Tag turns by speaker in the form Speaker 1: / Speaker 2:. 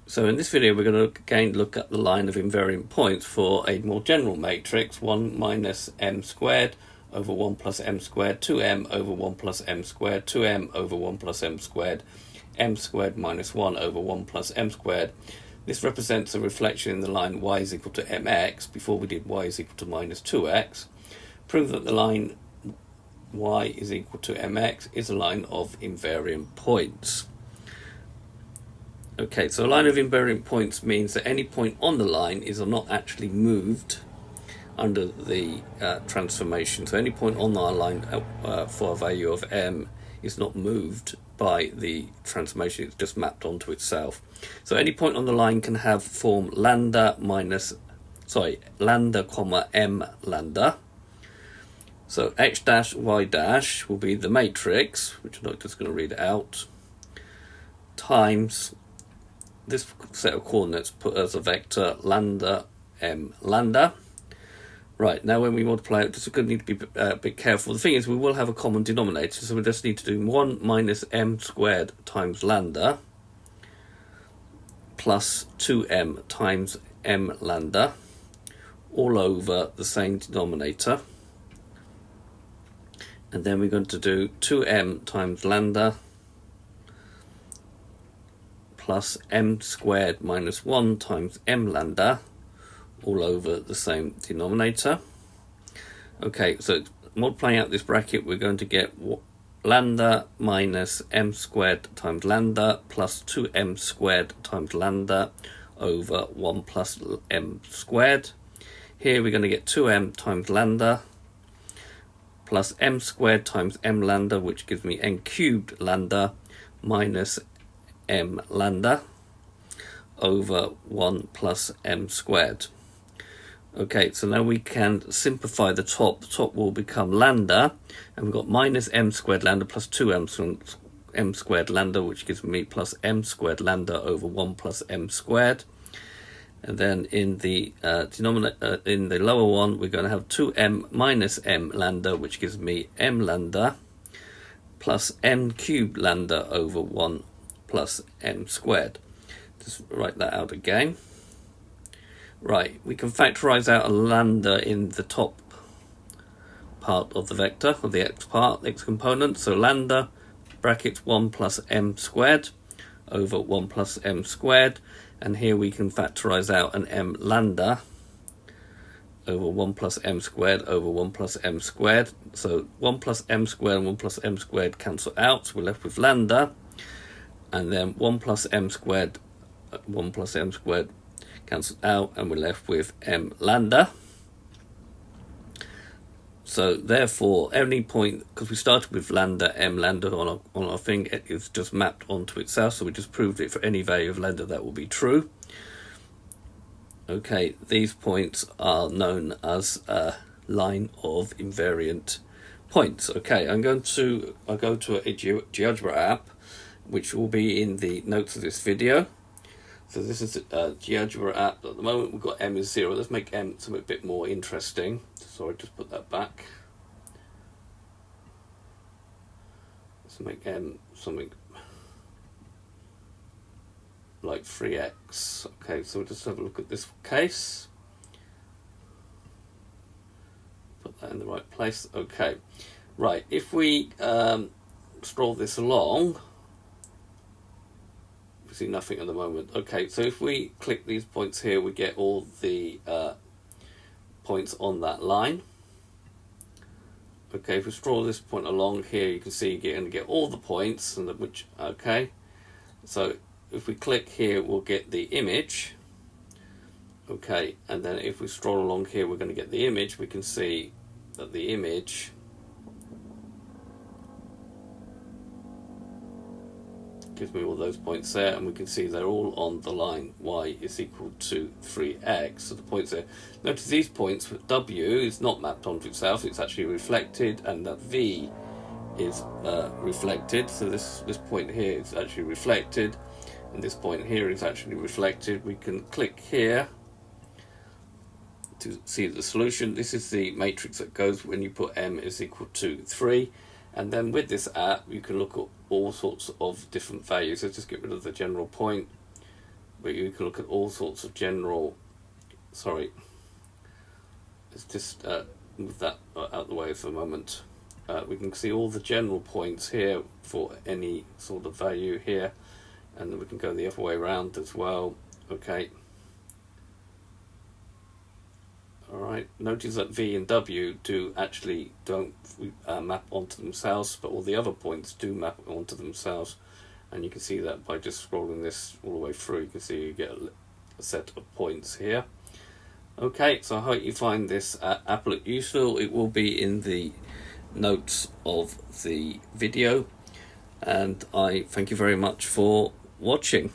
Speaker 1: So in this video we're going to again look at the line of invariant points for a more general matrix, 1 minus m squared over 1 plus m squared, 2m over 1 plus m squared, 2m over 1 plus m squared minus 1 over 1 plus m squared. This represents a reflection in the line y is equal to mx. Before we did y is equal to minus 2x. Prove that the line y is equal to mx is a line of invariant points. Okay, so a line of invariant points means that any point on the line is not actually moved under the transformation. So any point on our line for a value of m is not moved by the transformation, it's just mapped onto itself. So any point on the line can have form lambda comma m lambda. So x dash y dash will be the matrix, which I'm not just going to read it out, times this set of coordinates put as a vector lambda m lambda. Right, now when we multiply it, just going to need to be a bit careful. The thing is, we will have a common denominator, so we just need to do 1 minus m squared times lambda plus 2m times m lambda all over the same denominator. And then we're going to do 2m times lambda plus m squared minus 1 times m lambda all over the same denominator. Okay, so multiplying out this bracket, we're going to get lambda minus m squared times lambda plus 2m squared times lambda over 1 plus m squared. Here we're going to get 2m times lambda plus m squared times m lambda, which gives me n cubed lambda minus m lambda over 1 plus m squared. Okay, so now we can simplify the top. The top will become lambda, and we've got minus m squared lambda plus 2m m squared lambda, which gives me plus m squared lambda over 1 plus m squared. And then in the denominator, in the lower one, we're going to have 2m minus m lambda, which gives me m lambda plus m cubed lambda over 1 plus m squared. Just write that out again. Right, we can factorize out a lambda in the top part of the vector, of the x component. So lambda brackets 1 plus m squared over 1 plus m squared. And here we can factorize out an m lambda over 1 plus m squared over 1 plus m squared. So 1 plus m squared and 1 plus m squared cancel out. So we're left with lambda. And then 1 plus m squared, 1 plus m squared cancel out, and we're left with m lambda. So therefore, any point, because we started with lambda, m lambda on our thing, it is just mapped onto itself. So we just proved it for any value of lambda that will be true. Okay, these points are known as a line of invariant points. Okay, I'll go to a GeoGebra app, which will be in the notes of this video. So this is a GeoGebra app. At the moment we've got m is 0. Let's make m something a bit more interesting. Sorry, just put that back. Let's make m something like 3x. Okay, so we'll just have a look at this case. Put that in the right place. Okay, right, if we scroll this along, see nothing at the moment. Okay, so if we click these points here, we get all the points on that line. Okay, if we scroll this point along here, you can see you're going to get all the points, and which okay. So if we click here, we'll get the image. Okay, and then if we scroll along here, we're going to get the image. We can see that the image gives me all those points there, and we can see they're all on the line y is equal to 3x. So the points there. Notice these points, w is not mapped onto itself, it's actually reflected, and that v is reflected. So this point here is actually reflected, and this point here is actually reflected. We can click here to see the solution. This is the matrix that goes when you put m is equal to 3. And then with this app, you can look at all sorts of different values. So just get rid of the general point. but you can look at all sorts of general, sorry, let's just move that out of the way for a moment. We can see all the general points here for any sort of value here, and then we can go the other way around as well. Okay. Alright, notice that V and W don't map onto themselves, but all the other points do map onto themselves, and you can see that by just scrolling this all the way through. You can see you get a set of points here. Okay, so I hope you find this applet useful. It will be in the notes of the video, and I thank you very much for watching.